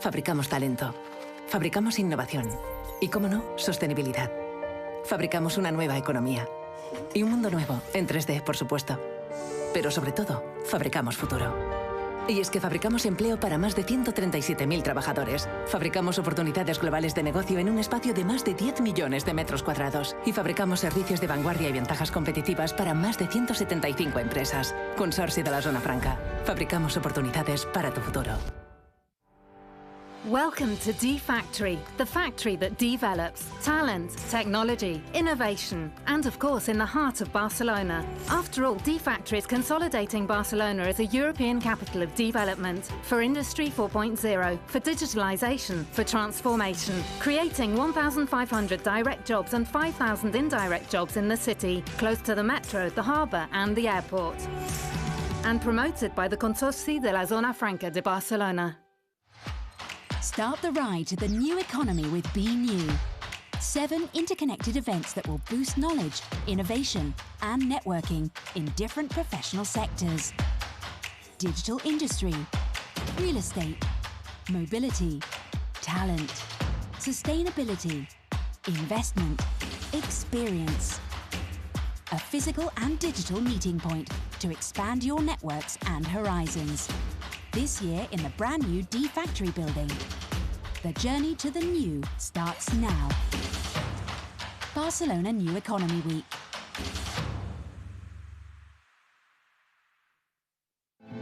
Fabricamos talento. Fabricamos innovación. Y, cómo no, sostenibilidad. Fabricamos una nueva economía. Y un mundo nuevo, en 3D, por supuesto. Pero sobre todo, fabricamos futuro. Y es que fabricamos empleo para más de 137.000 trabajadores. Fabricamos oportunidades globales de negocio en un espacio de más de 10 millones de metros cuadrados. Y fabricamos servicios de vanguardia y ventajas competitivas para más de 175 empresas. Consorcio de la Zona Franca. Fabricamos oportunidades para tu futuro. Welcome to D-Factory, the factory that develops talent, technology, innovation, and of course in the heart of Barcelona. After all, D-Factory is consolidating Barcelona as a European capital of development for Industry 4.0, for digitalization, for transformation, creating 1,500 direct jobs and 5,000 indirect jobs in the city, close to the metro, the harbour and the airport. And promoted by the Consorci de la Zona Franca de Barcelona. Start the ride to the new economy with BNew. 7 interconnected events that will boost knowledge, innovation and networking in different professional sectors. Digital industry, real estate, mobility, talent, sustainability, investment, experience. A physical and digital meeting point to expand your networks and horizons. This year in the brand new D-Factory building. The journey to the new starts now. Barcelona New Economy Week.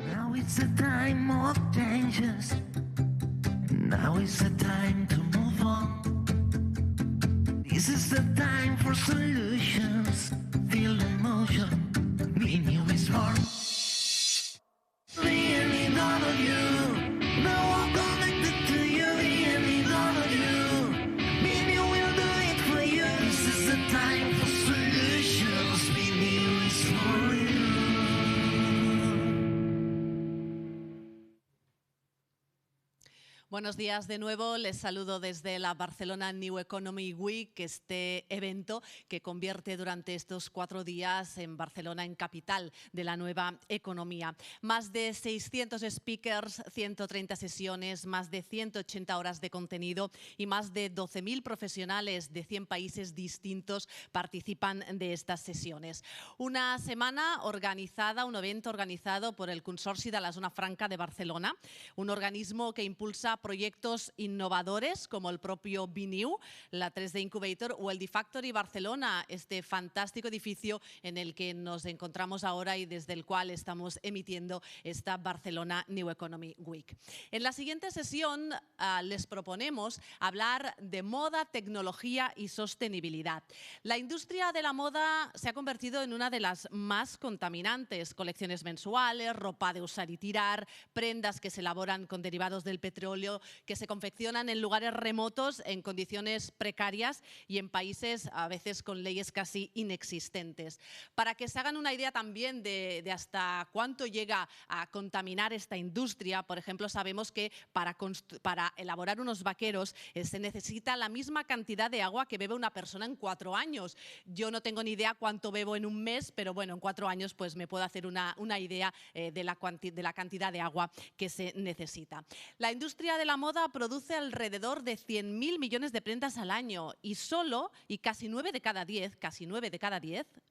Now it's a time of changes. Now is the time to move on. This is the time for solutions. Feel the motion. Be new is born. Really none of you. No one connected to you. Really none of you. Be new will do it for you. This is the time for solutions. Be new is for you. Buenos días de nuevo, les saludo desde la Barcelona New Economy Week, este evento que convierte durante estos 4 días en Barcelona en capital de la nueva economía. Más de 600 speakers, 130 sesiones, más de 180 horas de contenido y más de 12.000 profesionales de 100 países distintos participan de estas sesiones. Una semana organizada, un evento organizado por el Consorci de la Zona Franca de Barcelona, un organismo que impulsa proyectos innovadores como el propio BNew, la 3D Incubator o el D-Factory Barcelona, este fantástico edificio en el que nos encontramos ahora y desde el cual estamos emitiendo esta Barcelona New Economy Week. En la siguiente sesión les proponemos hablar de moda, tecnología y sostenibilidad. La industria de la moda se ha convertido en una de las más contaminantes. Colecciones mensuales, ropa de usar y tirar, prendas que se elaboran con derivados del petróleo, que se confeccionan en lugares remotos, en condiciones precarias y en países a veces con leyes casi inexistentes. Para que se hagan una idea también de hasta cuánto llega a contaminar esta industria, por ejemplo, sabemos que para elaborar unos vaqueros se necesita la misma cantidad de agua que bebe una persona en 4 años. Yo no tengo ni idea cuánto bebo en un mes, pero bueno, en 4 años pues me puedo hacer una idea de la cantidad de agua que se necesita. La industria de la moda produce alrededor de 100.000 millones de prendas al año y casi 9 de cada 10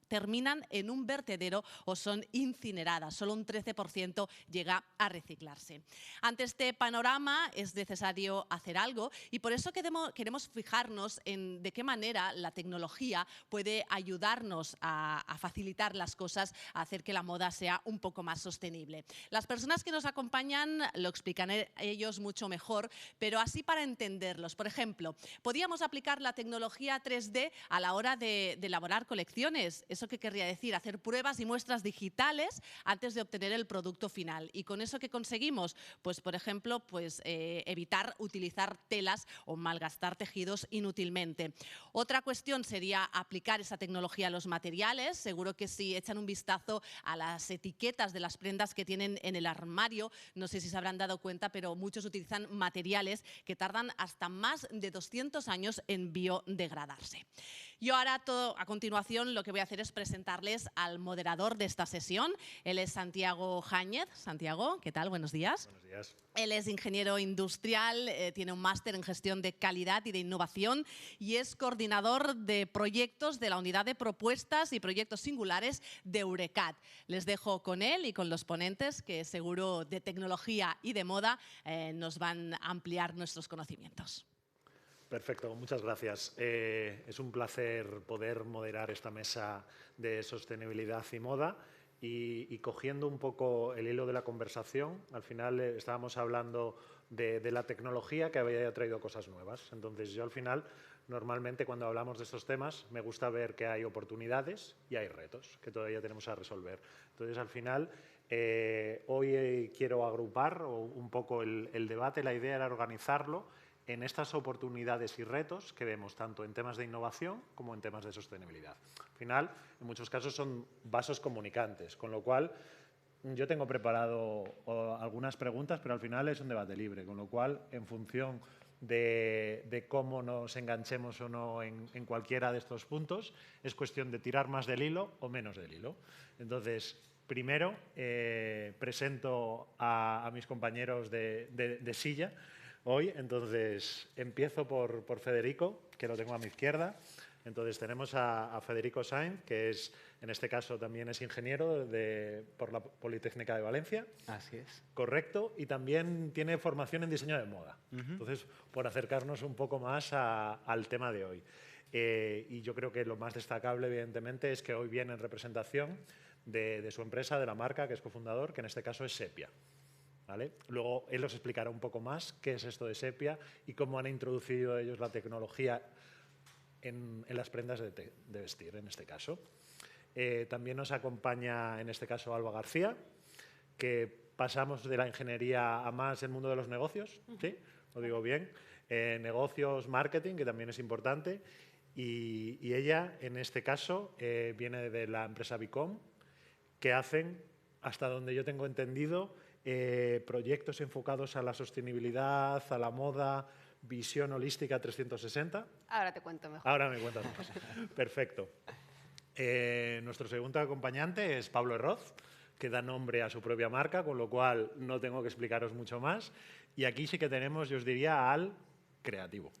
terminan en un vertedero o son incineradas. Solo un 13% llega a reciclarse. Ante este panorama es necesario hacer algo y por eso queremos fijarnos en de qué manera la tecnología puede ayudarnos a facilitar las cosas, a hacer que la moda sea un poco más sostenible. Las personas que nos acompañan lo explican ellos mucho mejor, pero así para entenderlos. Por ejemplo, podríamos aplicar la tecnología 3D a la hora de elaborar colecciones. ¿Eso qué querría decir? Hacer pruebas y muestras digitales antes de obtener el producto final. ¿Y con eso qué conseguimos? Pues, por ejemplo, evitar utilizar telas o malgastar tejidos inútilmente. Otra cuestión sería aplicar esa tecnología a los materiales. Seguro que si echan un vistazo a las etiquetas de las prendas que tienen en el armario, no sé si se habrán dado cuenta, pero muchos utilizan materiales que tardan hasta más de 200 años en biodegradarse. Yo ahora a continuación lo que voy a hacer es es presentarles al moderador de esta sesión. Él es Santiago Jáñez. Santiago, ¿qué tal? Buenos días. Buenos días. Él es ingeniero industrial, tiene un máster en gestión de calidad y de innovación y es coordinador de proyectos de la unidad de propuestas y proyectos singulares de Eurecat. Les dejo con él y con los ponentes que seguro de tecnología y de moda nos van a ampliar nuestros conocimientos. Perfecto, muchas gracias. Es un placer poder moderar esta mesa de sostenibilidad y moda y cogiendo un poco el hilo de la conversación, al final estábamos hablando de la tecnología que había traído cosas nuevas. Entonces yo al final, normalmente cuando hablamos de estos temas, me gusta ver que hay oportunidades y hay retos que todavía tenemos a resolver. Entonces al final, hoy quiero agrupar un poco el debate, la idea era organizarlo en estas oportunidades y retos que vemos tanto en temas de innovación como en temas de sostenibilidad. Al final, en muchos casos son vasos comunicantes, con lo cual yo tengo preparado algunas preguntas, pero al final es un debate libre, con lo cual, en función de cómo nos enganchemos o no en cualquiera de estos puntos, es cuestión de tirar más del hilo o menos del hilo. Entonces, primero, presento a mis compañeros de silla hoy. Entonces, empiezo por Federico, que lo tengo a mi izquierda. Entonces, tenemos a Federico Sainz, que es, en este caso, también es ingeniero por la Politécnica de Valencia. Así es. Correcto. Y también tiene formación en diseño de moda. Entonces, por acercarnos un poco más al tema de hoy. Y yo creo que lo más destacable, evidentemente, es que hoy viene en representación de su empresa, de la marca, que es cofundador, que en este caso es Sepia. ¿Vale? Luego él os explicará un poco más qué es esto de Sepia y cómo han introducido ellos la tecnología en las prendas de vestir, en este caso. También nos acompaña, en este caso, Alba García, que pasamos de la ingeniería a más el mundo de los negocios, ¿sí? Lo digo bien. Negocios, marketing, que también es importante. Y ella, en este caso, viene de la empresa Bicom, que hacen, hasta donde yo tengo entendido, proyectos enfocados a la sostenibilidad, a la moda, visión holística 360. Ahora te cuento mejor. Ahora me cuentas más. Perfecto. Nuestro segundo acompañante es Pablo Herroz, que da nombre a su propia marca, con lo cual no tengo que explicaros mucho más. Y aquí sí que tenemos, yo os diría, al creativo.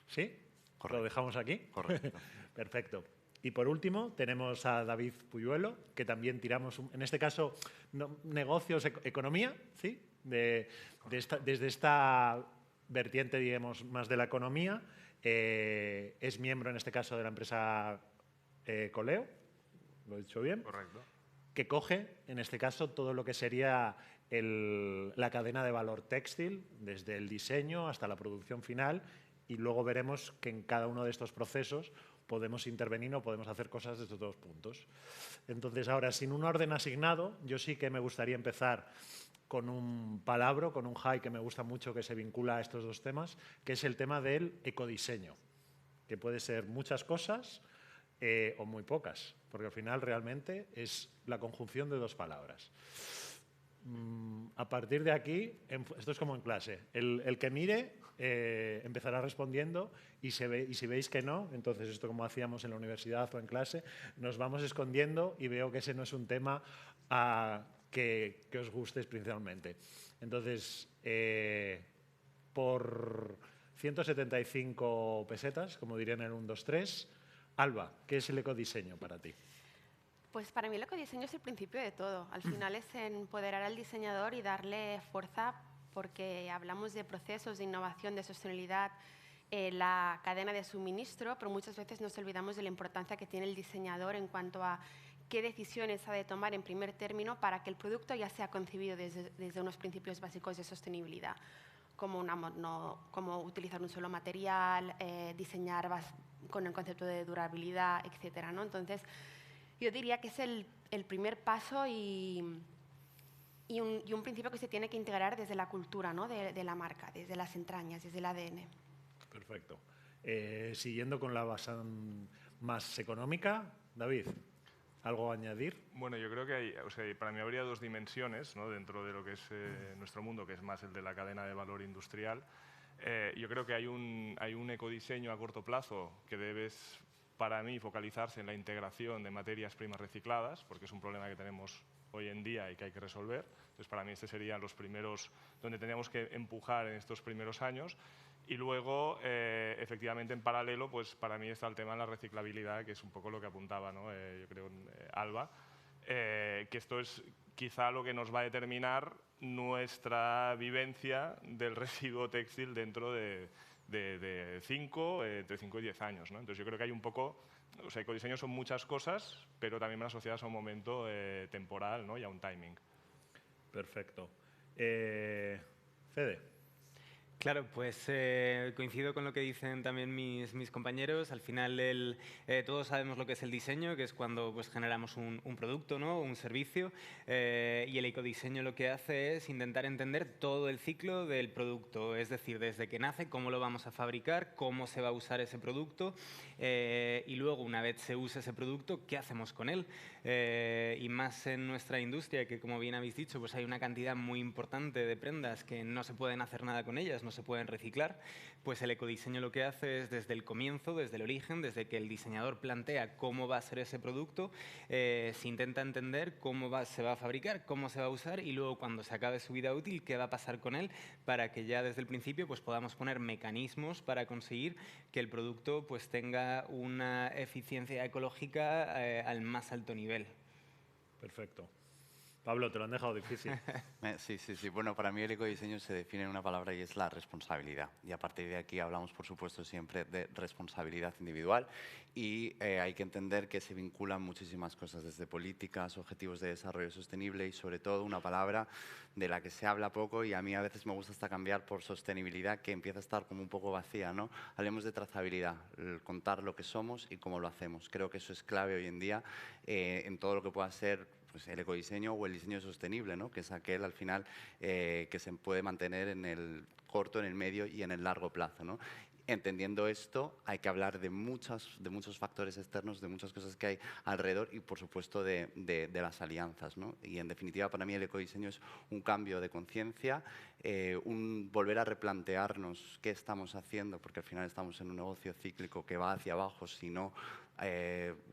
¿Sí? Correcto. ¿Lo dejamos aquí? Correcto. Perfecto. Y por último, tenemos a David Puyuelo, que también tiramos, en este caso, negocios, economía, ¿sí? Desde esta vertiente, digamos, más de la economía. Es miembro, en este caso, de la empresa Coleo, ¿lo he dicho bien? Correcto. Que coge, en este caso, todo lo que sería la cadena de valor textil, desde el diseño hasta la producción final, y luego veremos que en cada uno de estos procesos podemos intervenir o podemos hacer cosas desde todos puntos. Entonces, ahora, sin un orden asignado, yo sí que me gustaría empezar con un palabra, con un high que me gusta mucho, que se vincula a estos dos temas, que es el tema del ecodiseño, que puede ser muchas cosas o muy pocas, porque al final realmente es la conjunción de dos palabras. A partir de aquí, esto es como en clase, el que mire empezará respondiendo y si veis que no, entonces esto como hacíamos en la universidad o en clase, nos vamos escondiendo y veo que ese no es un tema que os guste principalmente. Entonces, por 175 pesetas, como dirían en el 1, 2, 3, Alba, ¿qué es el ecodiseño para ti? Pues para mí el ecodiseño es el principio de todo. Al final es empoderar al diseñador y darle fuerza, porque hablamos de procesos de innovación, de sostenibilidad, la cadena de suministro, pero muchas veces nos olvidamos de la importancia que tiene el diseñador en cuanto a qué decisiones ha de tomar en primer término para que el producto ya sea concebido desde unos principios básicos de sostenibilidad, como utilizar un solo material, diseñar con el concepto de durabilidad, etcétera, ¿no? Entonces, yo diría que es el primer paso y un principio que se tiene que integrar desde la cultura, ¿no? de la marca, desde las entrañas, desde el ADN. Perfecto. Siguiendo con la base más económica, David, ¿algo a añadir? Bueno, yo creo que para mí habría dos dimensiones, ¿no? Dentro de lo que es nuestro mundo, que es más el de la cadena de valor industrial. Yo creo que hay un ecodiseño a corto plazo que debes para mí, focalizarse en la integración de materias primas recicladas, porque es un problema que tenemos hoy en día y que hay que resolver. Entonces, para mí, estos serían los primeros donde tenemos que empujar en estos primeros años. Y luego, efectivamente, en paralelo, pues para mí está el tema de la reciclabilidad, que es un poco lo que apuntaba, ¿no? Yo creo, Alba, que esto es quizá lo que nos va a determinar nuestra vivencia del residuo textil dentro de 5, entre 5 y 10 años, ¿no? Entonces yo creo que hay un poco, o sea, ecodiseño son muchas cosas, pero también van asociadas a un momento temporal, ¿no? Y a un timing. Perfecto. Fede. Claro, pues coincido con lo que dicen también mis compañeros. Al final todos sabemos lo que es el diseño, que es cuando pues, generamos un producto, ¿no? Un servicio, y el ecodiseño lo que hace es intentar entender todo el ciclo del producto, es decir, desde que nace, cómo lo vamos a fabricar, cómo se va a usar ese producto, y luego una vez se usa ese producto, ¿qué hacemos con él? Y más en nuestra industria, que como bien habéis dicho, pues hay una cantidad muy importante de prendas que no se pueden hacer nada con ellas, no se pueden reciclar, pues el ecodiseño lo que hace es desde el comienzo, desde el origen, desde que el diseñador plantea cómo va a ser ese producto, se intenta entender cómo se va a fabricar, cómo se va a usar y luego cuando se acabe su vida útil, qué va a pasar con él para que ya desde el principio pues, podamos poner mecanismos para conseguir que el producto pues, tenga una eficiencia ecológica al más alto nivel. Perfecto. Pablo, te lo han dejado difícil. Sí. Bueno, para mí el ecodiseño se define en una palabra y es la responsabilidad. Y a partir de aquí hablamos, por supuesto, siempre de responsabilidad individual y hay que entender que se vinculan muchísimas cosas, desde políticas, objetivos de desarrollo sostenible y, sobre todo, una palabra de la que se habla poco y a mí a veces me gusta hasta cambiar por sostenibilidad, que empieza a estar como un poco vacía, ¿no? Hablemos de trazabilidad, contar lo que somos y cómo lo hacemos. Creo que eso es clave hoy en día en todo lo que pueda ser pues el ecodiseño o el diseño sostenible, ¿no? Que es aquel, al final, que se puede mantener en el corto, en el medio y en el largo plazo, ¿no? Entendiendo esto, hay que hablar de muchos factores externos, de muchas cosas que hay alrededor y, por supuesto, de las alianzas, ¿no? Y, en definitiva, para mí el ecodiseño es un cambio de conciencia, un volver a replantearnos qué estamos haciendo, porque al final estamos en un negocio cíclico que va hacia abajo, si no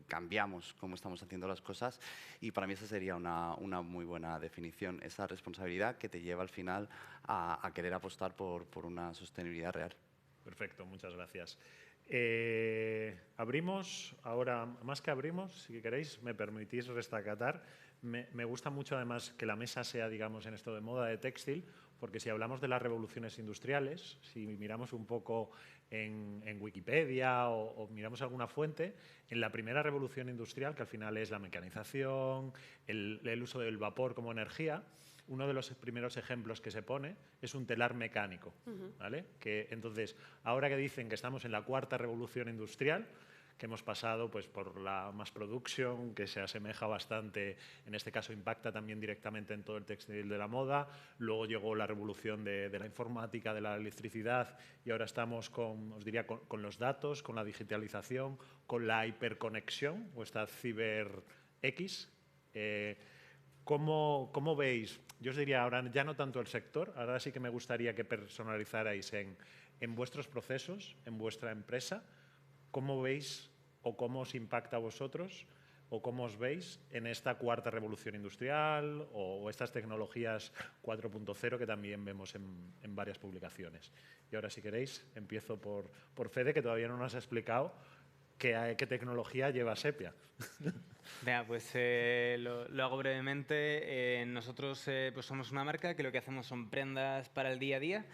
cambiamos cómo estamos haciendo las cosas y para mí esa sería una muy buena definición, esa responsabilidad que te lleva al final a querer apostar por una sostenibilidad real. Perfecto, muchas gracias. Abrimos, ahora más que abrimos, si queréis, me permitís destacar, me gusta mucho además que la mesa sea, digamos, en esto de moda de textil, porque si hablamos de las revoluciones industriales, si miramos un poco en Wikipedia o miramos alguna fuente, en la primera revolución industrial, que al final es la mecanización, el uso del vapor como energía, uno de los primeros ejemplos que se pone es un telar mecánico, ¿vale? Que, entonces, ahora que dicen que estamos en la cuarta revolución industrial, que hemos pasado pues, por la mass production, que se asemeja bastante, en este caso impacta también directamente en todo el textil de la moda, luego llegó la revolución de la informática, de la electricidad, y ahora estamos con, os diría, con los datos, con la digitalización, con la hiperconexión, o esta ciber X. ¿Cómo veis? Yo os diría ahora ya no tanto el sector, ahora sí que me gustaría que personalizarais en vuestros procesos, en vuestra empresa, ¿cómo veis o cómo os impacta a vosotros o cómo os veis en esta cuarta revolución industrial o estas tecnologías 4.0 que también vemos en varias publicaciones? Y ahora, si queréis, empiezo por Fede, que todavía no nos ha explicado qué tecnología lleva Sepia. Venga, pues lo hago brevemente. Nosotros pues somos una marca que lo que hacemos son prendas para el día a día,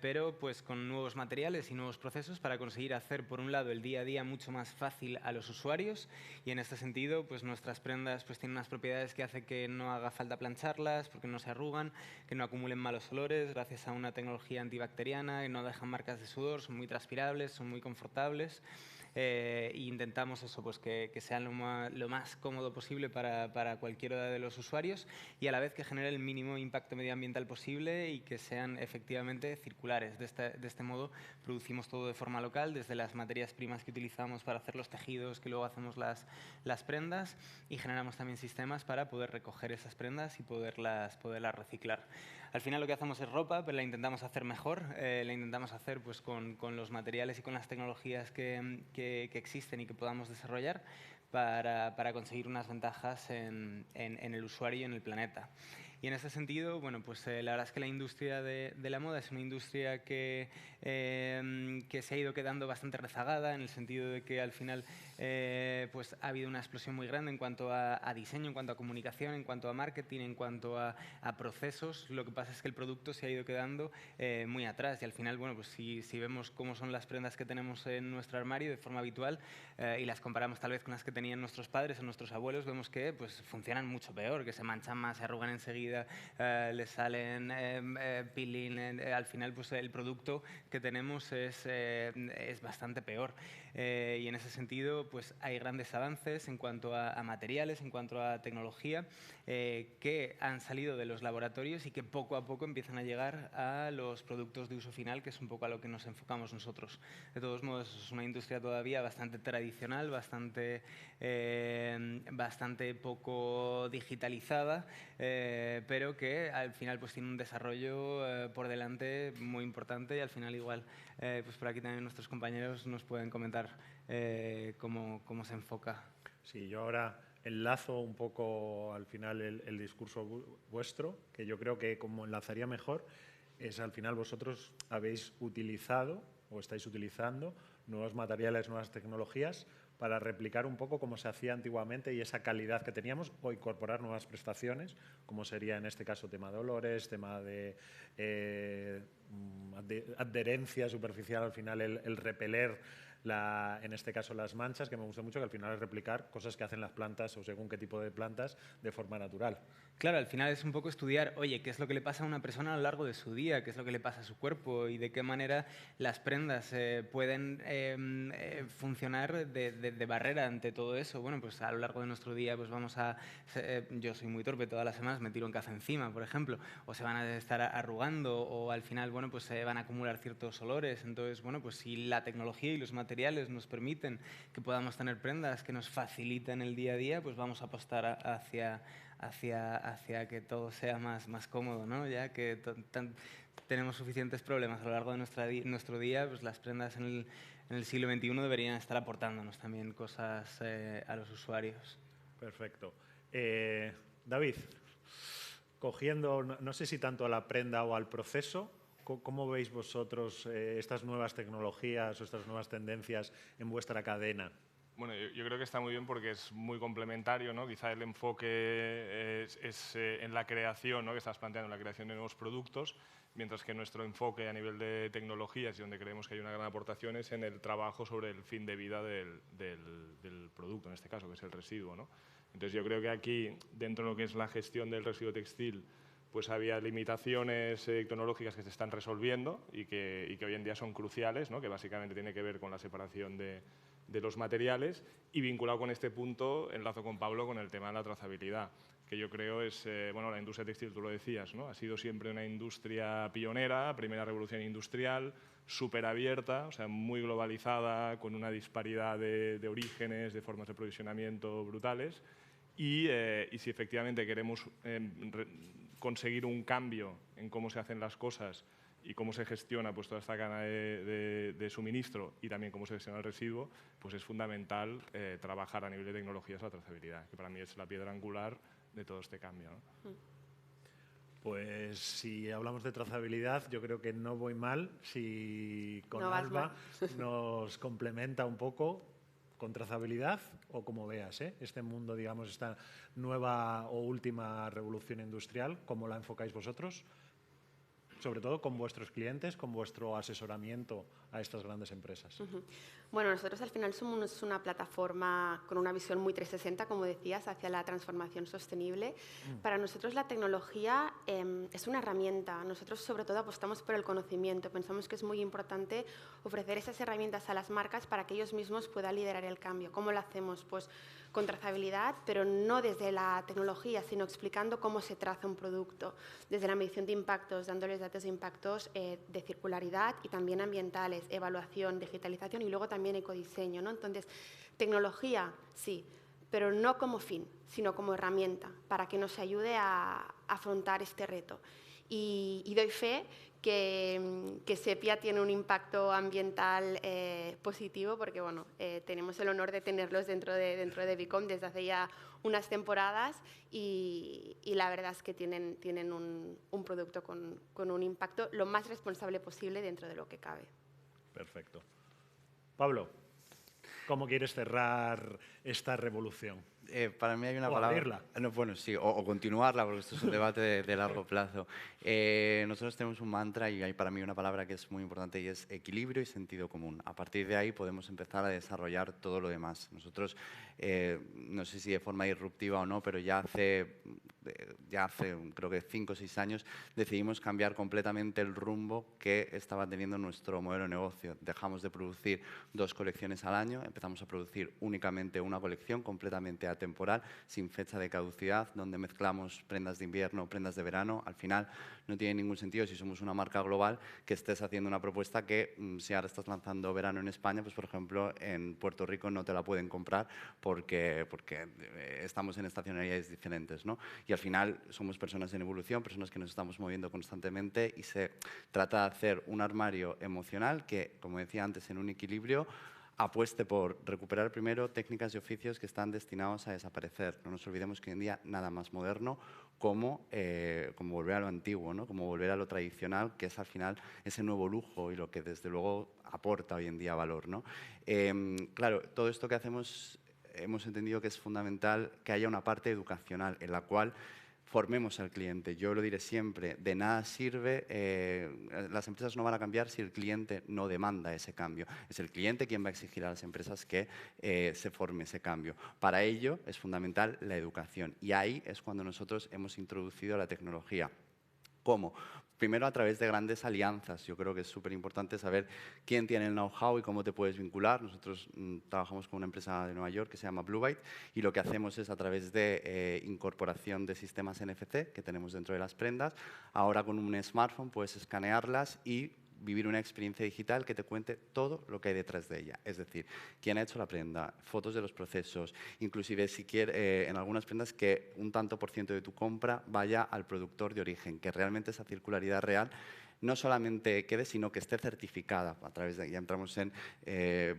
pero pues con nuevos materiales y nuevos procesos para conseguir hacer, por un lado, el día a día mucho más fácil a los usuarios y en este sentido pues nuestras prendas pues tienen unas propiedades que hacen que no haga falta plancharlas porque no se arrugan, que no acumulen malos olores gracias a una tecnología antibacteriana, que no dejan marcas de sudor, son muy transpirables, son muy confortables. E intentamos eso, pues que sean lo más cómodo posible para cualquiera de los usuarios y a la vez que genere el mínimo impacto medioambiental posible y que sean efectivamente circulares. De este modo producimos todo de forma local, desde las materias primas que utilizamos para hacer los tejidos, que luego hacemos las prendas y generamos también sistemas para poder recoger esas prendas y poderlas reciclar. al final lo que hacemos es ropa, pero la intentamos hacer mejor, la intentamos hacer pues, con los materiales y con las tecnologías que existen y que podamos desarrollar para conseguir unas ventajas en el usuario y en el planeta. Y en ese sentido, bueno, pues la verdad es que la industria de la moda es una industria que se ha ido quedando bastante rezagada, en el sentido de que al final pues ha habido una explosión muy grande en cuanto a diseño, en cuanto a comunicación, en cuanto a marketing, en cuanto a procesos. Lo que pasa es que el producto se ha ido quedando muy atrás y al final, bueno, pues si vemos cómo son las prendas que tenemos en nuestro armario de forma habitual y las comparamos tal vez con las que tenían nuestros padres o nuestros abuelos, vemos que pues, funcionan mucho peor, que se manchan más, se arrugan enseguida, les salen peeling, al final pues el producto que tenemos es bastante peor. Y en ese sentido pues hay grandes avances en cuanto a materiales, en cuanto a tecnología que han salido de los laboratorios y que poco a poco empiezan a llegar a los productos de uso final, que es un poco a lo que nos enfocamos nosotros. De todos modos es una industria todavía bastante tradicional, bastante poco digitalizada, pero que al final pues tiene un desarrollo por delante muy importante y al final igual pues por aquí también nuestros compañeros nos pueden comentar cómo se enfoca. Sí, yo ahora enlazo un poco al final el discurso vuestro, que yo creo que como enlazaría mejor es al final vosotros habéis utilizado o estáis utilizando nuevos materiales, nuevas tecnologías para replicar un poco cómo se hacía antiguamente y esa calidad que teníamos o incorporar nuevas prestaciones, como sería en este caso tema de olores, tema de adherencia superficial, al final el repeler, en este caso las manchas, que me gusta mucho, que al final es replicar cosas que hacen las plantas o según qué tipo de plantas de forma natural. Claro, al final es un poco estudiar, oye, qué es lo que le pasa a una persona a lo largo de su día, qué es lo que le pasa a su cuerpo y de qué manera las prendas pueden funcionar de barrera ante todo eso. Bueno, pues a lo largo de nuestro día pues vamos a... yo soy muy torpe, todas las semanas me tiro un café encima, por ejemplo, o se van a estar arrugando o al final, bueno, pues se van a acumular ciertos olores. Entonces, bueno, pues si la tecnología y los materiales nos permiten que podamos tener prendas que nos faciliten el día a día, pues vamos a apostar hacia que todo sea más cómodo, ¿no? Ya que tenemos suficientes problemas a lo largo de nuestro día, pues las prendas en el siglo XXI deberían estar aportándonos también cosas a los usuarios. Perfecto. David, cogiendo, no sé si tanto a la prenda o al proceso, ¿cómo veis vosotros estas nuevas tecnologías o estas nuevas tendencias en vuestra cadena? Bueno, yo creo que está muy bien porque es muy complementario, ¿no? Quizá el enfoque es en la creación, ¿no? Que estás planteando, en la creación de nuevos productos, mientras que nuestro enfoque a nivel de tecnologías y donde creemos que hay una gran aportación es en el trabajo sobre el fin de vida del producto, en este caso, que es el residuo, ¿no? Entonces yo creo que aquí, dentro de lo que es la gestión del residuo textil, pues había limitaciones tecnológicas que se están resolviendo y que hoy en día son cruciales, ¿no? Que básicamente tiene que ver con la separación de los materiales y vinculado con este punto, enlazo con Pablo con el tema de la trazabilidad, que yo creo es, bueno, la industria textil, tú lo decías, ¿no? Ha sido siempre una industria pionera, primera revolución industrial, súper abierta, o sea, muy globalizada, con una disparidad de orígenes, de formas de aprovisionamiento brutales y si efectivamente queremos conseguir un cambio en cómo se hacen las cosas y cómo se gestiona pues, toda esta cadena de suministro y también cómo se gestiona el residuo, pues es fundamental trabajar a nivel de tecnologías la trazabilidad, que para mí es la piedra angular de todo este cambio, ¿no? Pues si hablamos de trazabilidad, yo creo que no voy mal si con no Alba nos complementa un poco con trazabilidad o como veas, este mundo, digamos, esta nueva o última revolución industrial, ¿cómo la enfocáis vosotros? Sobre todo con vuestros clientes, con vuestro asesoramiento a estas grandes empresas. Bueno, nosotros al final somos una plataforma con una visión muy 360, como decías, hacia la transformación sostenible. Para nosotros la tecnología es una herramienta. Nosotros sobre todo apostamos por el conocimiento. Pensamos que es muy importante ofrecer esas herramientas a las marcas para que ellos mismos puedan liderar el cambio. ¿Cómo lo hacemos? Pues con trazabilidad, pero no desde la tecnología, sino explicando cómo se traza un producto, desde la medición de impactos, dándoles datos de impactos de circularidad y también ambientales, evaluación, digitalización y luego también ecodiseño, ¿no? Entonces, tecnología, sí, pero no como fin, sino como herramienta para que nos ayude a afrontar este reto. y doy fe que Sepia tiene un impacto ambiental positivo, porque bueno, tenemos el honor de tenerlos dentro de Bicom desde hace ya unas temporadas y la verdad es que tienen un producto con un impacto lo más responsable posible dentro de lo que cabe. Perfecto. Pablo, ¿cómo quieres cerrar esta revolución? Para mí hay una O palabra... abrirla. No, bueno, sí, o continuarla, porque esto es un debate de largo plazo. Nosotros tenemos un mantra y hay para mí una palabra que es muy importante y es equilibrio y sentido común. A partir de ahí podemos empezar a desarrollar todo lo demás. Nosotros, no sé si de forma disruptiva o no, pero ya hace creo que 5 o 6 años decidimos cambiar completamente el rumbo que estaba teniendo nuestro modelo de negocio. Dejamos de producir 2 colecciones al año, empezamos a producir únicamente una colección completamente atemporal, sin fecha de caducidad, donde mezclamos prendas de invierno, prendas de verano. Al final no tiene ningún sentido, si somos una marca global, que estés haciendo una propuesta que si ahora estás lanzando verano en España, pues por ejemplo en Puerto Rico no te la pueden comprar porque estamos en estacionalidades diferentes, ¿no? Y al final somos personas en evolución, personas que nos estamos moviendo constantemente y se trata de hacer un armario emocional que, como decía antes, en un equilibrio apueste por recuperar primero técnicas y oficios que están destinados a desaparecer. No nos olvidemos que hoy en día nada más moderno como volver a lo antiguo, ¿no? Como volver a lo tradicional, que es al final ese nuevo lujo y lo que desde luego aporta hoy en día valor, ¿no? Claro, todo esto que hacemos hemos entendido que es fundamental que haya una parte educacional en la cual formemos al cliente. Yo lo diré siempre, de nada sirve, las empresas no van a cambiar si el cliente no demanda ese cambio. Es el cliente quien va a exigir a las empresas que se forme ese cambio. Para ello es fundamental la educación y ahí es cuando nosotros hemos introducido la tecnología. ¿Cómo? Primero a través de grandes alianzas. Yo creo que es súper importante saber quién tiene el know-how y cómo te puedes vincular. Nosotros trabajamos con una empresa de Nueva York que se llama Blue Byte y lo que hacemos es a través de incorporación de sistemas NFC que tenemos dentro de las prendas. Ahora con un smartphone puedes escanearlas y vivir una experiencia digital que te cuente todo lo que hay detrás de ella. Es decir, quién ha hecho la prenda, fotos de los procesos, inclusive si quieres, en algunas prendas que un tanto por ciento de tu compra vaya al productor de origen, que realmente esa circularidad real no solamente quede, sino que esté certificada a través de, ya entramos en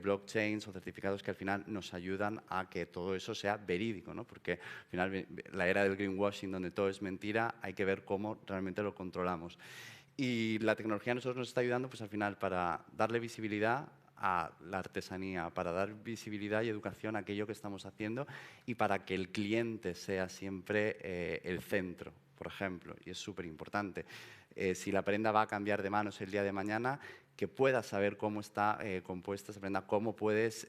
blockchains o certificados que al final nos ayudan a que todo eso sea verídico, ¿no? Porque al final la era del greenwashing donde todo es mentira, hay que ver cómo realmente lo controlamos. Y la tecnología a nosotros nos está ayudando pues, al final para darle visibilidad a la artesanía, para dar visibilidad y educación a aquello que estamos haciendo y para que el cliente sea siempre el centro, por ejemplo, y es súper importante. Si la prenda va a cambiar de manos el día de mañana, que puedas saber cómo está compuesta esa prenda, cómo puedes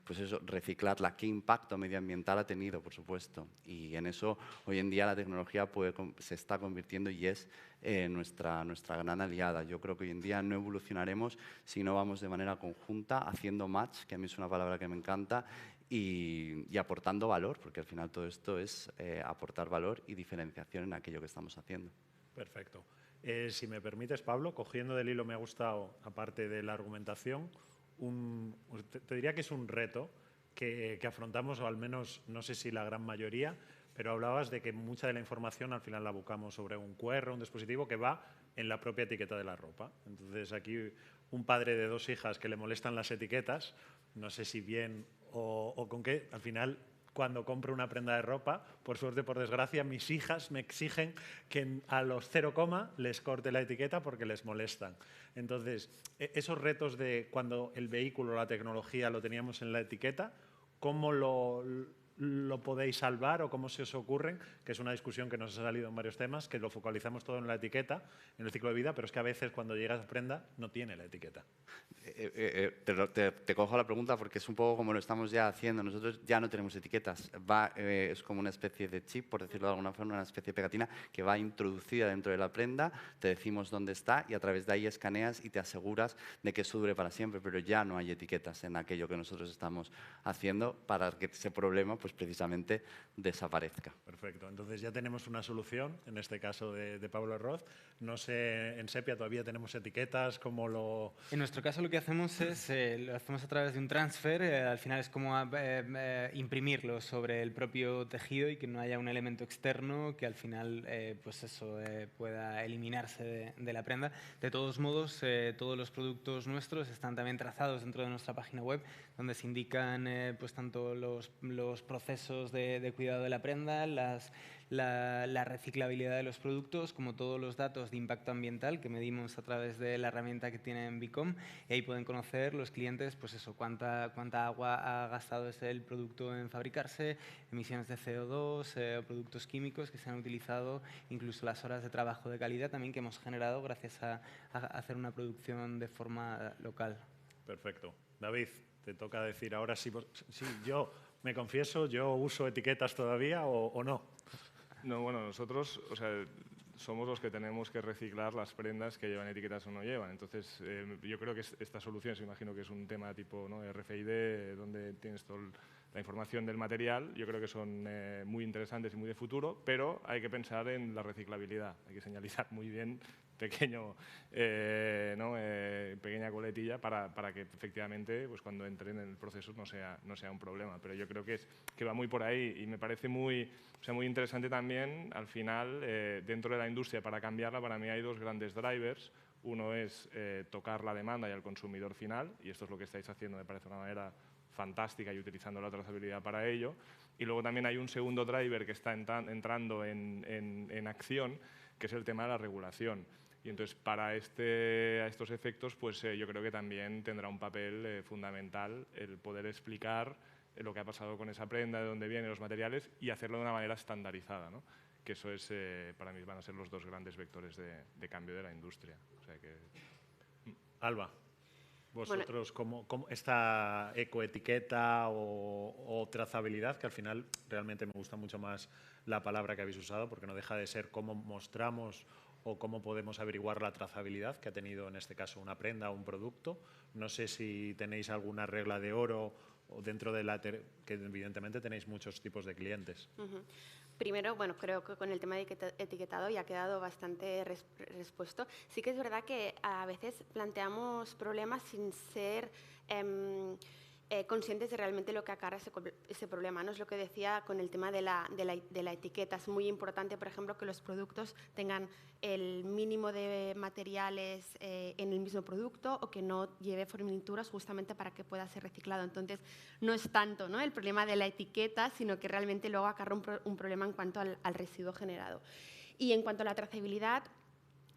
pues eso, reciclarla, qué impacto medioambiental ha tenido, por supuesto. Y en eso hoy en día la tecnología se está convirtiendo y es nuestra gran aliada. Yo creo que hoy en día no evolucionaremos si no vamos de manera conjunta, haciendo match, que a mí es una palabra que me encanta, y aportando valor, porque al final todo esto es aportar valor y diferenciación en aquello que estamos haciendo. Perfecto. Si me permites, Pablo, cogiendo del hilo me ha gustado, aparte de la argumentación, te diría que es un reto que afrontamos, o al menos no sé si la gran mayoría, pero hablabas de que mucha de la información al final la buscamos sobre un QR, un dispositivo que va en la propia etiqueta de la ropa. Entonces aquí un padre de 2 hijas que le molestan las etiquetas, no sé si bien o con qué, al final cuando compro una prenda de ropa, por suerte, por desgracia, mis hijas me exigen que a los 0, les corte la etiqueta porque les molestan. Entonces, esos retos de cuando el vehículo, la tecnología lo teníamos en la etiqueta, ¿cómo lo podéis salvar o cómo se os ocurren? Que es una discusión que nos ha salido en varios temas, que lo focalizamos todo en la etiqueta, en el ciclo de vida, pero es que a veces cuando llega esa prenda no tiene la etiqueta. Te cojo la pregunta porque es un poco como lo estamos ya haciendo. Nosotros ya no tenemos etiquetas. Es como una especie de chip, por decirlo de alguna forma, una especie de pegatina que va introducida dentro de la prenda, te decimos dónde está y a través de ahí escaneas y te aseguras de que eso dure para siempre, pero ya no hay etiquetas en aquello que nosotros estamos haciendo para que ese problema pues, pues precisamente desaparezca. Perfecto. Entonces ya tenemos una solución, en este caso de Pablo Arroz. No sé, en Sepia todavía tenemos etiquetas, ¿cómo lo...? En nuestro caso lo que hacemos es, lo hacemos a través de un transfer, al final es como imprimirlo sobre el propio tejido y que no haya un elemento externo que al final pues eso, pueda eliminarse de la prenda. De todos modos, todos los productos nuestros están también trazados dentro de nuestra página web, donde se indican pues tanto los procesos de cuidado de la prenda, la reciclabilidad de los productos, como todos los datos de impacto ambiental que medimos a través de la herramienta que tienen Bicom, y ahí pueden conocer los clientes pues eso, cuánta agua ha gastado el producto en fabricarse, emisiones de CO2, productos químicos que se han utilizado, incluso las horas de trabajo de calidad también que hemos generado gracias a hacer una producción de forma local. Perfecto. David, te toca decir ahora si yo me confieso, yo uso etiquetas todavía o no. No, bueno, nosotros, o sea, somos los que tenemos que reciclar las prendas que llevan etiquetas o no llevan. Entonces, yo creo que estas soluciones, imagino que es un tema tipo, ¿no?, RFID, donde tienes toda la información del material, yo creo que son muy interesantes y muy de futuro, pero hay que pensar en la reciclabilidad. Hay que señalizar muy bien pequeña coletilla para que efectivamente pues cuando entre en el proceso no sea un problema. Pero yo creo que va muy por ahí y me parece muy interesante también, al final, dentro de la industria, para cambiarla, para mí hay dos grandes drivers. Uno es tocar la demanda y al consumidor final, y esto es lo que estáis haciendo, me parece una manera fantástica y utilizando la trazabilidad para ello. Y luego también hay un segundo driver que está entrando en acción, que es el tema de la regulación. Y entonces, para estos efectos, pues yo creo que también tendrá un papel fundamental el poder explicar lo que ha pasado con esa prenda, de dónde vienen los materiales y hacerlo de una manera estandarizada, ¿no? Que eso es, para mí, van a ser los dos grandes vectores de cambio de la industria. O sea que... Alba, vosotros, ¿cómo esta ecoetiqueta o trazabilidad, que al final realmente me gusta mucho más la palabra que habéis usado, porque no deja de ser cómo mostramos o cómo podemos averiguar la trazabilidad que ha tenido en este caso una prenda o un producto? No sé si tenéis alguna regla de oro o dentro de la que evidentemente tenéis muchos tipos de clientes. Primero, bueno, creo que con el tema de etiquetado ya ha quedado bastante respuesto. Sí que es verdad que a veces planteamos problemas sin ser conscientes de realmente lo que acarrea ese problema, ¿no? Es lo que decía con el tema de la etiqueta. Es muy importante, por ejemplo, que los productos tengan el mínimo de materiales en el mismo producto o que no lleve fornituras justamente para que pueda ser reciclado. Entonces, no es tanto, ¿no?, el problema de la etiqueta, sino que realmente luego acarrea un problema en cuanto al residuo generado. Y en cuanto a la trazabilidad,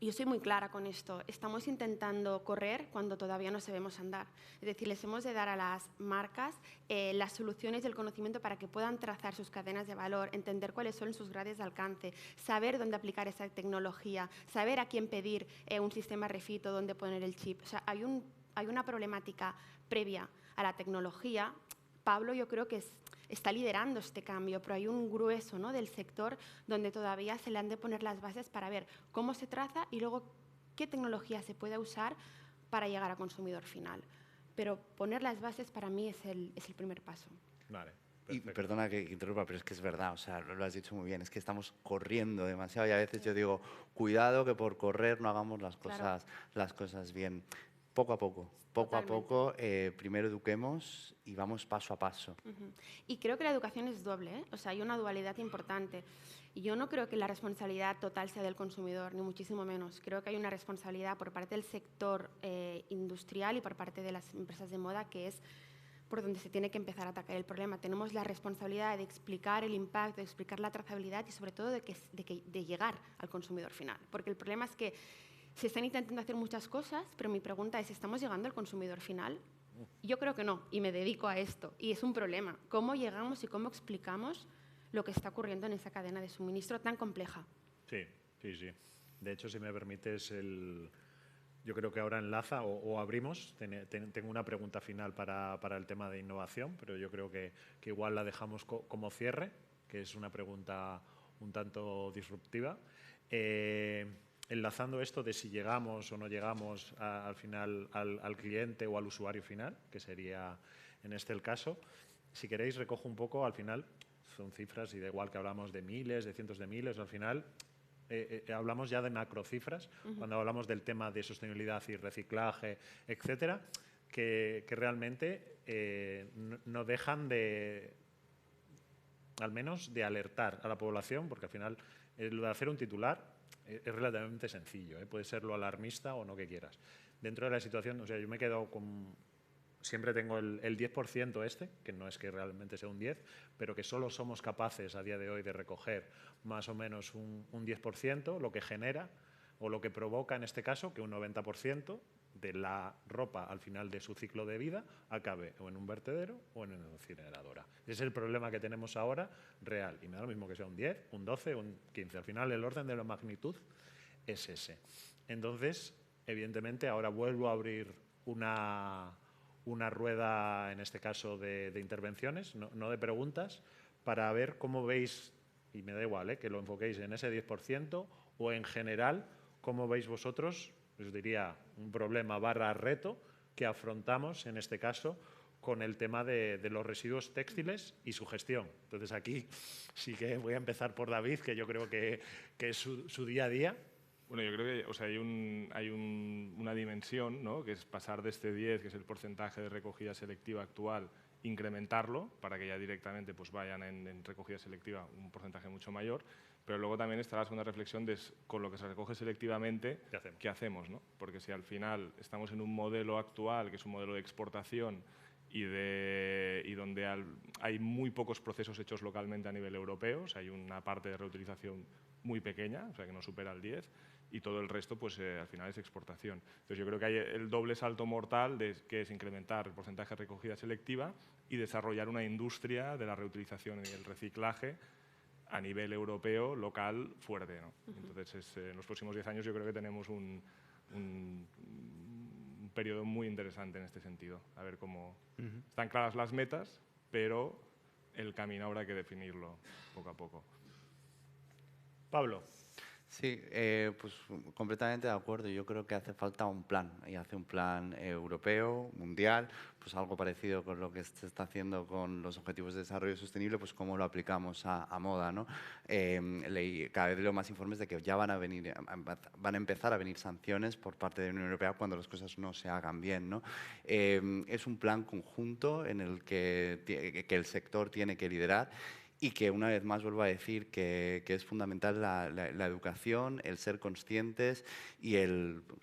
yo soy muy clara con esto. Estamos intentando correr cuando todavía no sabemos andar. Es decir, les hemos de dar a las marcas las soluciones del conocimiento para que puedan trazar sus cadenas de valor, entender cuáles son sus grades de alcance, saber dónde aplicar esa tecnología, saber a quién pedir un sistema refit o dónde poner el chip. O sea, hay una problemática previa a la tecnología. Pablo, yo creo que está liderando este cambio, pero hay un grueso, ¿no?, del sector donde todavía se le han de poner las bases para ver cómo se traza y luego qué tecnología se puede usar para llegar al consumidor final. Pero poner las bases para mí es el primer paso. Vale. Y perdona que interrumpa, pero es que es verdad, o sea, lo has dicho muy bien, es que estamos corriendo demasiado y a veces yo digo, cuidado que por correr no hagamos las cosas bien. Poco a poco, primero eduquemos y vamos paso a paso. Y creo que la educación es doble, ¿eh? O sea, hay una dualidad importante. Y yo no creo que la responsabilidad total sea del consumidor, ni muchísimo menos. Creo que hay una responsabilidad por parte del sector industrial y por parte de las empresas de moda, que es por donde se tiene que empezar a atacar el problema. Tenemos la responsabilidad de explicar el impacto, de explicar la trazabilidad y sobre todo de llegar al consumidor final. Porque el problema es que se están intentando hacer muchas cosas, pero mi pregunta es, ¿estamos llegando al consumidor final? Yo creo que no, y me dedico a esto. Y es un problema. ¿Cómo llegamos y cómo explicamos lo que está ocurriendo en esa cadena de suministro tan compleja? Sí. De hecho, si me permites, yo creo que ahora enlaza o abrimos. Tengo una pregunta final para el tema de innovación, pero yo creo que igual la dejamos como cierre, que es una pregunta un tanto disruptiva. Enlazando esto de si llegamos o no llegamos al final al cliente o al usuario final, que sería en este el caso, si queréis, recojo un poco, al final, son cifras, y da igual que hablamos de miles, de cientos de miles, al final hablamos ya de macrocifras, cuando hablamos del tema de sostenibilidad y reciclaje, etcétera, que realmente no dejan de, al menos, de alertar a la población, porque al final lo de hacer un titular es relativamente sencillo, puede ser lo alarmista o no que quieras. Dentro de la situación, o sea, yo me he quedado con... Siempre tengo el 10% que no es que realmente sea un 10, pero que solo somos capaces a día de hoy de recoger más o menos un 10%, lo que genera o lo que provoca en este caso que un 90% de la ropa al final de su ciclo de vida acabe o en un vertedero o en una incineradora. Ese es el problema que tenemos ahora real. Y me da lo mismo que sea un 10, un 12, un 15. Al final el orden de la magnitud es ese. Entonces, evidentemente, ahora vuelvo a abrir una rueda, en este caso, de intervenciones, no de preguntas, para ver cómo veis, y me da igual que lo enfoquéis en ese 10% o en general, cómo veis vosotros, os diría, un problema / reto que afrontamos, en este caso, con el tema de los residuos textiles y su gestión. Entonces, aquí sí que voy a empezar por David, que yo creo que es su día a día. Bueno, yo creo que, o sea, hay una dimensión, ¿no?, que es pasar de este 10, que es el porcentaje de recogida selectiva actual, incrementarlo para que ya directamente pues, vayan en recogida selectiva un porcentaje mucho mayor, pero luego también está la segunda reflexión de con lo que se recoge selectivamente, ¿qué hacemos? ¿No? Porque si al final estamos en un modelo actual, que es un modelo de exportación y donde hay muy pocos procesos hechos localmente a nivel europeo, o sea, hay una parte de reutilización muy pequeña, o sea, que no supera el 10, y todo el resto, pues al final es exportación. Entonces yo creo que hay el doble salto mortal, que es incrementar el porcentaje de recogida selectiva y desarrollar una industria de la reutilización y el reciclaje a nivel europeo, local, fuerte, ¿no? Entonces, en los próximos 10 años yo creo que tenemos un periodo muy interesante en este sentido. A ver cómo... Están claras las metas, pero el camino habrá que definirlo poco a poco. Pablo. Sí, pues completamente de acuerdo. Yo creo que hace falta un plan, y hace un plan europeo, mundial, pues algo parecido con lo que se está haciendo con los Objetivos de Desarrollo Sostenible, pues cómo lo aplicamos a moda, ¿no? Cada vez leo más informes de que ya van a empezar a venir sanciones por parte de la Unión Europea cuando las cosas no se hagan bien, ¿no? Es un plan conjunto en el que el sector tiene que liderar. Y que una vez más vuelvo a decir que es fundamental la educación, el ser conscientes y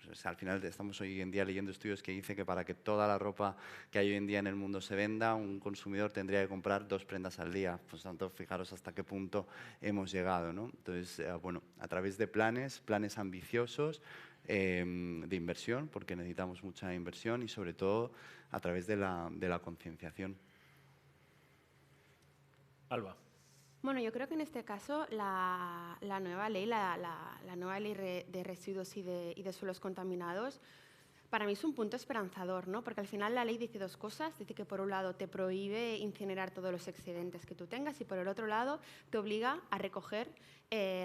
pues, al final estamos hoy en día leyendo estudios que dicen que para que toda la ropa que hay hoy en día en el mundo se venda, un consumidor tendría que comprar 2 prendas al día. Por tanto, fijaros hasta qué punto hemos llegado, ¿no? Entonces, bueno, a través de planes ambiciosos de inversión, porque necesitamos mucha inversión y sobre todo a través de la concienciación. Alba. Bueno, yo creo que en este caso la nueva ley, la nueva ley de residuos y de suelos contaminados, para mí es un punto esperanzador, ¿no? Porque al final la ley dice 2 cosas. Dice que por un lado te prohíbe incinerar todos los excedentes que tú tengas y por el otro lado te obliga a recoger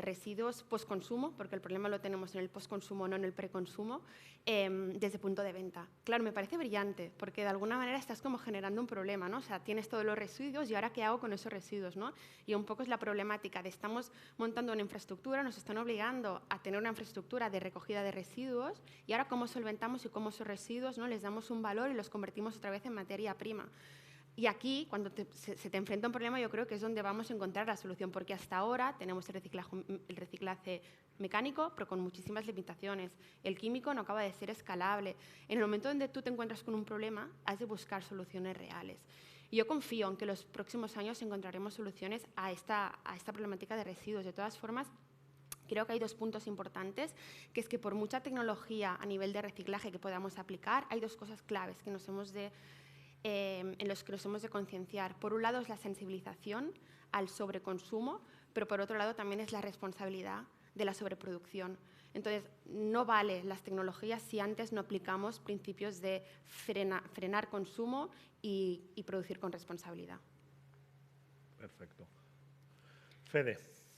residuos postconsumo, porque el problema lo tenemos en el postconsumo, no en el preconsumo, desde punto de venta. Claro, me parece brillante, porque de alguna manera estás como generando un problema, ¿no? O sea, tienes todos los residuos y ahora ¿qué hago con esos residuos, no? Y un poco es la problemática de estamos montando una infraestructura, nos están obligando a tener una infraestructura de recogida de residuos y ahora cómo solventamos y cómo esos residuos, ¿no?, les damos un valor y los convertimos otra vez en materia prima. Y aquí, cuando se te enfrenta un problema, yo creo que es donde vamos a encontrar la solución, porque hasta ahora tenemos el reciclaje mecánico, pero con muchísimas limitaciones. El químico no acaba de ser escalable. En el momento donde tú te encuentras con un problema, has de buscar soluciones reales. Y yo confío en que en los próximos años encontraremos soluciones a esta problemática de residuos. De todas formas, creo que hay 2 puntos importantes, que es que por mucha tecnología a nivel de reciclaje que podamos aplicar, hay 2 cosas claves que en los que nos hemos de concienciar. Por un lado es la sensibilización al sobreconsumo, pero por otro lado también es la responsabilidad de la sobreproducción. Entonces, no vale las tecnologías si antes no aplicamos principios de frenar consumo y producir con responsabilidad. Perfecto. Fede.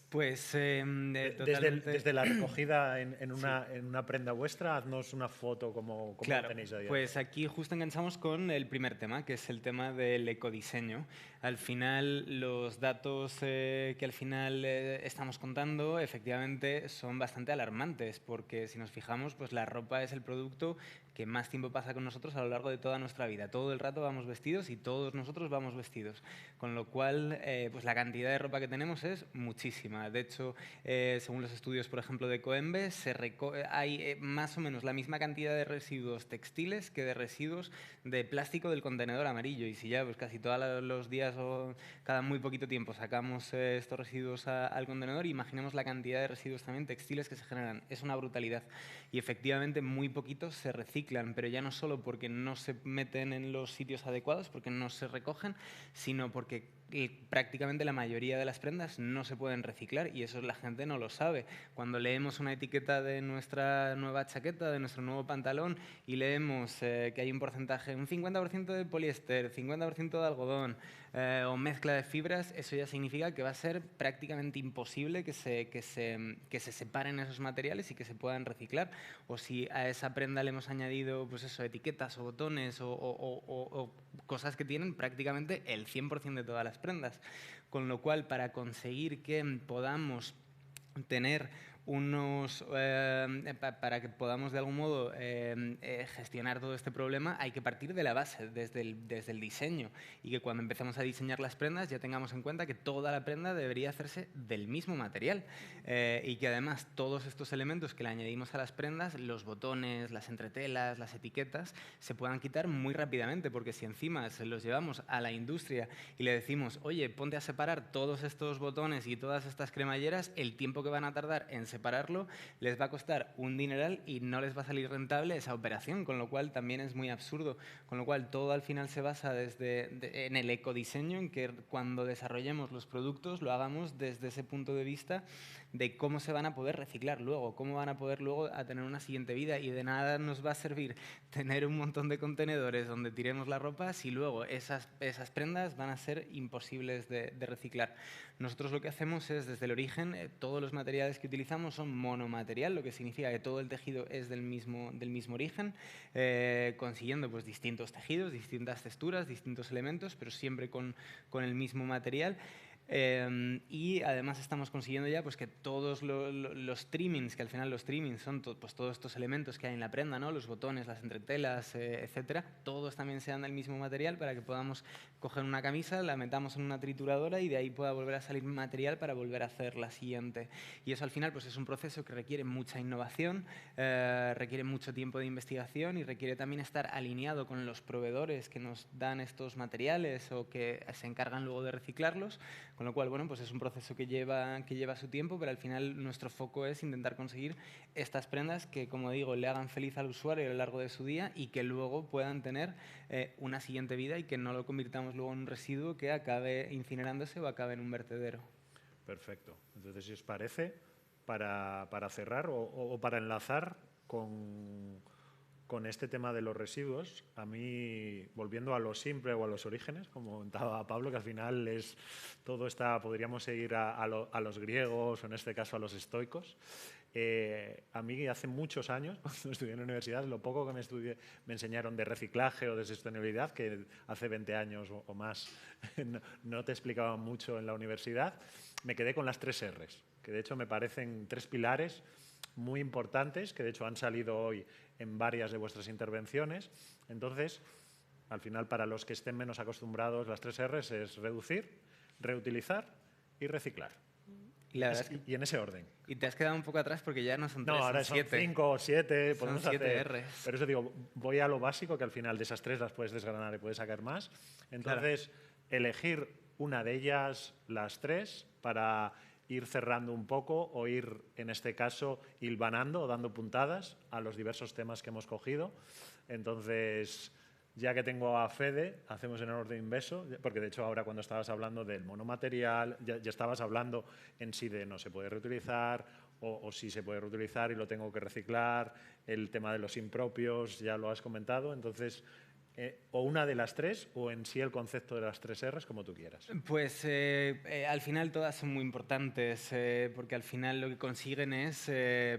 Pues desde la recogida en una prenda vuestra, haznos una foto como claro, lo tenéis ahí. Pues aquí justo enganchamos con el primer tema, que es el tema del ecodiseño. Al final, los datos que al final estamos contando efectivamente son bastante alarmantes, porque si nos fijamos, pues la ropa es el producto que más tiempo pasa con nosotros a lo largo de toda nuestra vida. Todo el rato vamos vestidos y todos nosotros vamos vestidos, con lo cual pues la cantidad de ropa que tenemos es muchísima. De hecho, según los estudios, por ejemplo, de Coembe, hay más o menos la misma cantidad de residuos textiles que de residuos de plástico del contenedor amarillo. Y si ya pues casi todos los días o cada muy poquito tiempo sacamos estos residuos al contenedor, imaginemos la cantidad de residuos también textiles que se generan. Es una brutalidad. Y efectivamente muy poquitos se reciclan, pero ya no solo porque no se meten en los sitios adecuados, porque no se recogen, sino porque prácticamente la mayoría de las prendas no se pueden reciclar y eso la gente no lo sabe. Cuando leemos una etiqueta de nuestra nueva chaqueta, de nuestro nuevo pantalón y leemos que hay un porcentaje, un 50% de poliéster, 50% de algodón o mezcla de fibras, eso ya significa que va a ser prácticamente imposible que se separen esos materiales y que se puedan reciclar. O si a esa prenda le hemos añadido pues eso, etiquetas o botones o cosas que tienen prácticamente el 100% de todas las prendas. Con lo cual, para conseguir que podamos tener para que podamos de algún modo gestionar todo este problema, hay que partir de la base, desde el diseño, y que cuando empecemos a diseñar las prendas ya tengamos en cuenta que toda la prenda debería hacerse del mismo material y que además todos estos elementos que le añadimos a las prendas, los botones, las entretelas, las etiquetas, se puedan quitar muy rápidamente, porque si encima se los llevamos a la industria y le decimos, oye, ponte a separar todos estos botones y todas estas cremalleras, el tiempo que van a tardar en separarlo les va a costar un dineral y no les va a salir rentable esa operación, con lo cual también es muy absurdo. Con lo cual todo al final se basa en el ecodiseño, en que cuando desarrollemos los productos lo hagamos desde ese punto de vista de cómo se van a poder reciclar luego, cómo van a poder luego a tener una siguiente vida, y de nada nos va a servir tener un montón de contenedores donde tiremos la ropa si luego esas prendas van a ser imposibles de reciclar. Nosotros lo que hacemos es, desde el origen, todos los materiales que utilizamos son monomaterial, lo que significa que todo el tejido es del mismo origen, consiguiendo pues, distintos tejidos, distintas texturas, distintos elementos, pero siempre con el mismo material. Y además estamos consiguiendo ya pues, que todos los trimmings, que al final los trimmings son pues, todos estos elementos que hay en la prenda, ¿no? Los botones, las entretelas, etcétera, todos también sean del mismo material para que podamos coger una camisa, la metamos en una trituradora y de ahí pueda volver a salir material para volver a hacer la siguiente. Y eso al final pues, es un proceso que requiere mucha innovación, requiere mucho tiempo de investigación y requiere también estar alineado con los proveedores que nos dan estos materiales o que se encargan luego de reciclarlos. Con lo cual, bueno, pues es un proceso que lleva su tiempo, pero al final nuestro foco es intentar conseguir estas prendas que, como digo, le hagan feliz al usuario a lo largo de su día y que luego puedan tener una siguiente vida y que no lo convirtamos luego en un residuo que acabe incinerándose o acabe en un vertedero. Perfecto. Entonces, si os parece, para cerrar o para enlazar con este tema de los residuos, a mí, volviendo a lo simple o a los orígenes, como comentaba Pablo, que al final todo está, podríamos seguir a los griegos, o en este caso a los estoicos. A mí hace muchos años, cuando estudié en la universidad, lo poco que me enseñaron de reciclaje o de sostenibilidad, que hace 20 años o más no te explicaban mucho en la universidad, me quedé con las 3 R's, que de hecho me parecen 3 pilares muy importantes, que de hecho han salido hoy en varias de vuestras intervenciones. Entonces, al final, para los que estén menos acostumbrados, las 3 R's es reducir, reutilizar y reciclar. Y en ese orden. Y te has quedado un poco atrás porque ya no son 3, no, ahora son 5 o 7. Son 7 R's. Pero eso digo, voy a lo básico, que al final de esas 3 las puedes desgranar y puedes sacar más. Entonces, elegir una de ellas, las 3, para ir cerrando un poco o ir, en este caso, hilvanando o dando puntadas a los diversos temas que hemos cogido. Entonces, ya que tengo a Fede, hacemos en orden inverso, porque de hecho ahora cuando estabas hablando del monomaterial, ya estabas hablando en sí de no se puede reutilizar o sí se puede reutilizar y lo tengo que reciclar, el tema de los impropios ya lo has comentado. Entonces, o una de las tres, o en sí el concepto de las 3 Rs, como tú quieras. Pues al final todas son muy importantes, porque al final lo que consiguen es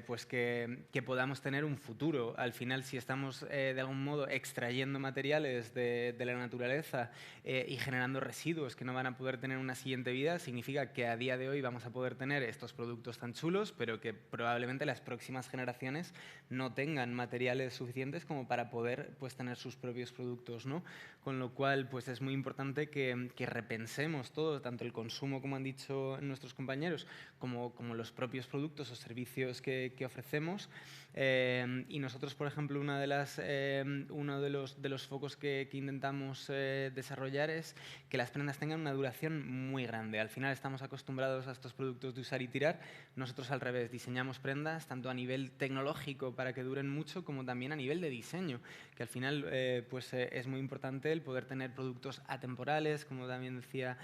pues que podamos tener un futuro. Al final, si estamos de algún modo extrayendo materiales de la naturaleza y generando residuos que no van a poder tener una siguiente vida, significa que a día de hoy vamos a poder tener estos productos tan chulos, pero que probablemente las próximas generaciones no tengan materiales suficientes como para poder pues, tener sus propios productos, ¿no? Con lo cual, pues es muy importante que repensemos todo, tanto el consumo, como han dicho nuestros compañeros, como los propios productos o servicios que ofrecemos. Y nosotros, por ejemplo, uno de los focos que intentamos desarrollar es que las prendas tengan una duración muy grande. Al final estamos acostumbrados a estos productos de usar y tirar. Nosotros, al revés, diseñamos prendas tanto a nivel tecnológico para que duren mucho, como también a nivel de diseño, que al final pues es muy importante el poder tener productos atemporales, como también decía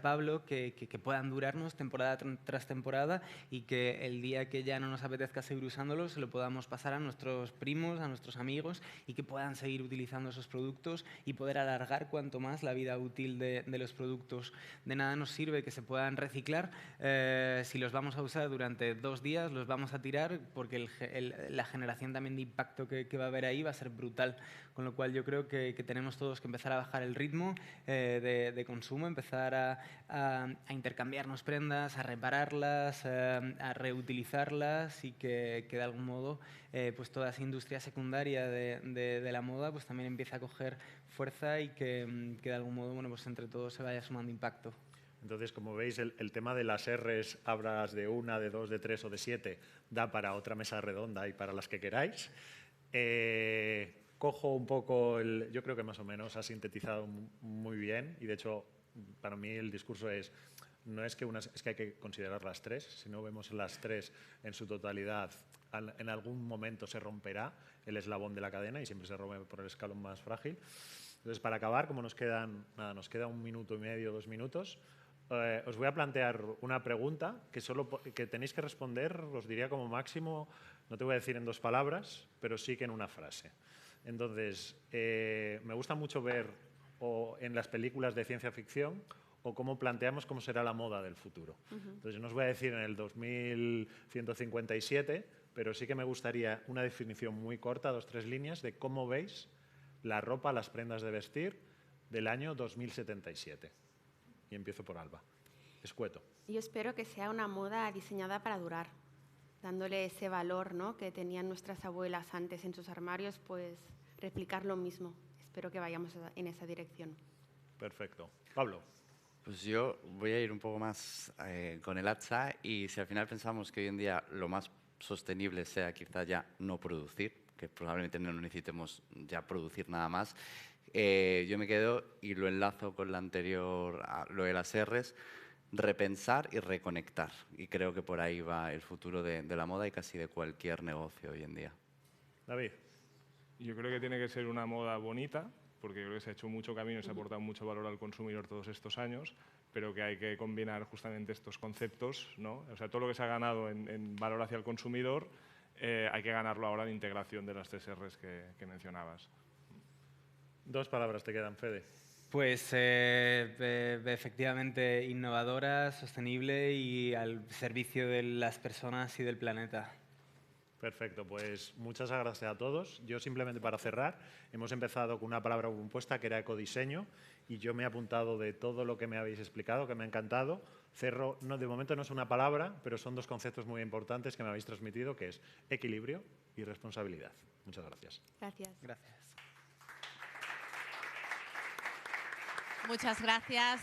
Pablo, que puedan durarnos temporada tras temporada y que el día que ya no nos apetezca seguir usándolos se lo podamos pasar a nuestros primos, a nuestros amigos, y que puedan seguir utilizando esos productos y poder alargar cuanto más la vida útil de los productos. De nada nos sirve que se puedan reciclar si los vamos a usar durante 2 días, los vamos a tirar, porque la generación también de impacto que va a haber ahí va a ser brutal. Con lo cual yo creo que tenemos todos que empezar a bajar el ritmo de consumo, empezar a intercambiarnos prendas, a repararlas, a reutilizarlas, y que de algún modo pues toda esa industria secundaria de la moda pues también empiece a coger fuerza y que de algún modo bueno, pues entre todos se vaya sumando impacto. Entonces, como veis, el tema de las Rs, hablas de 1, de 2, de 3 o de 7, da para otra mesa redonda y para las que queráis. Cojo un poco, yo creo que más o menos ha sintetizado muy bien, y de hecho para mí el discurso es, no es que es que hay que considerar las 3, si no vemos las 3 en su totalidad, en algún momento se romperá el eslabón de la cadena y siempre se rompe por el escalón más frágil. Entonces, para acabar, como nos queda 1 minuto y medio, 2 minutos, os voy a plantear una pregunta que tenéis que responder, os diría como máximo, no te voy a decir en 2 palabras, pero sí que en una frase. Entonces, me gusta mucho ver en las películas de ciencia ficción o cómo planteamos cómo será la moda del futuro. Entonces, no os voy a decir en el 2157, pero sí que me gustaría una definición muy corta, 2 o 3 líneas, de cómo veis la ropa, las prendas de vestir del año 2077. Y empiezo por Alba. Escueto. Yo espero que sea una moda diseñada para durar, dándole ese valor, ¿no?, que tenían nuestras abuelas antes en sus armarios, pues replicar lo mismo. Espero que vayamos en esa dirección. Perfecto. Pablo. Pues yo voy a ir un poco más con el hacha, y si al final pensamos que hoy en día lo más sostenible sea quizá ya no producir, que probablemente no necesitemos ya producir nada más, yo me quedo y lo enlazo con la anterior, lo de las Rs, repensar y reconectar. Y creo que por ahí va el futuro de la moda y casi de cualquier negocio hoy en día. David. Yo creo que tiene que ser una moda bonita, porque creo que se ha hecho mucho camino y se ha aportado mucho valor al consumidor todos estos años, pero que hay que combinar justamente estos conceptos, ¿no? O sea, todo lo que se ha ganado en valor hacia el consumidor, hay que ganarlo ahora en integración de las 3 Rs que mencionabas. 2 palabras te quedan, Fede. Pues efectivamente innovadora, sostenible y al servicio de las personas y del planeta. Perfecto, pues muchas gracias a todos. Yo simplemente para cerrar, hemos empezado con una palabra compuesta que era ecodiseño, y yo me he apuntado de todo lo que me habéis explicado, que me ha encantado. Cerro, de momento no es una palabra, pero son 2 conceptos muy importantes que me habéis transmitido, que es equilibrio y responsabilidad. Muchas gracias. Gracias. Gracias. Muchas gracias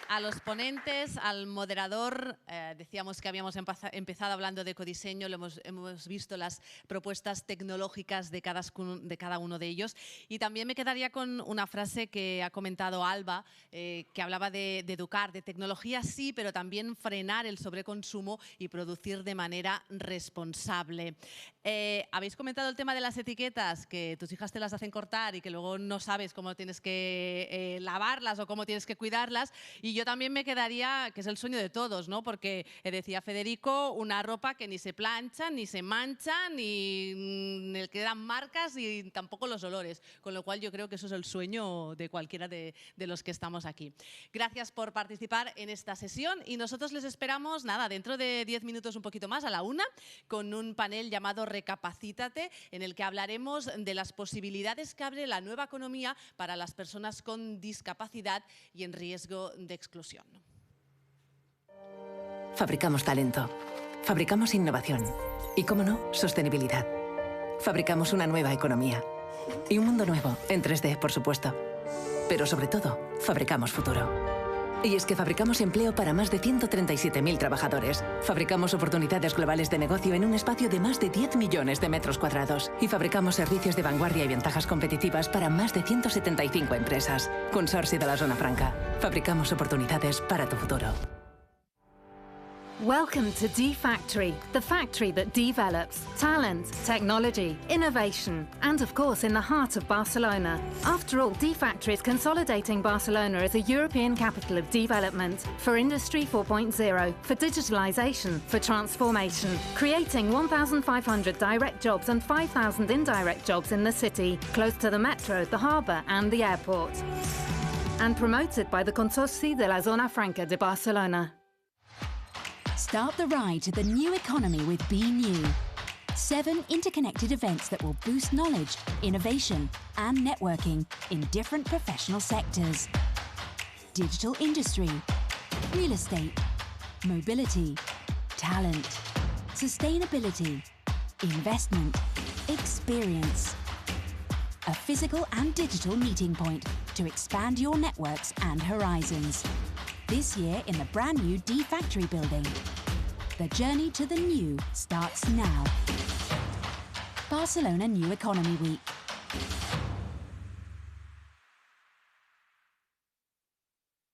a los ponentes, al moderador. Decíamos que habíamos empezado hablando de ecodiseño, hemos visto las propuestas tecnológicas de cada uno de ellos. Y también me quedaría con una frase que ha comentado Alba, que hablaba de educar, de tecnología sí, pero también frenar el sobreconsumo y producir de manera responsable. Habéis comentado el tema de las etiquetas, que tus hijas te las hacen cortar y que luego no sabes cómo tienes que lavarlas o cómo tienes que cuidarlas. Y yo yo también me quedaría, que es el sueño de todos, ¿no? Porque decía Federico, una ropa que ni se plancha, ni se mancha, ni le quedan marcas y tampoco los olores. Con lo cual yo creo que eso es el sueño de cualquiera de los que estamos aquí. Gracias por participar en esta sesión y nosotros les esperamos, nada, dentro de 10 minutos un poquito más, a la 1, con un panel llamado Recapacítate, en el que hablaremos de las posibilidades que abre la nueva economía para las personas con discapacidad y en riesgo de exclusión. Fabricamos talento, fabricamos innovación y, cómo no, sostenibilidad. Fabricamos una nueva economía y un mundo nuevo, en 3D, por supuesto. Pero sobre todo, fabricamos futuro. Y es que fabricamos empleo para más de 137.000 trabajadores. Fabricamos oportunidades globales de negocio en un espacio de más de 10 millones de metros cuadrados. Y fabricamos servicios de vanguardia y ventajas competitivas para más de 175 empresas. Consorcio de la Zona Franca. Fabricamos oportunidades para tu futuro. Welcome to D-Factory, the factory that develops talent, technology, innovation, and of course in the heart of Barcelona. After all, D-Factory is consolidating Barcelona as a European capital of development for Industry 4.0, for digitalization, for transformation, creating 1,500 direct jobs and 5,000 indirect jobs in the city, close to the metro, the harbour and the airport. And promoted by the Consorci de la Zona Franca de Barcelona. Start the ride to the new economy with Be New. 7 interconnected events that will boost knowledge, innovation, and networking in different professional sectors. Digital industry, real estate, mobility, talent, sustainability, investment, experience. A physical and digital meeting point to expand your networks and horizons. This year in the brand new D-Factory building. The journey to the new starts now. Barcelona New Economy Week.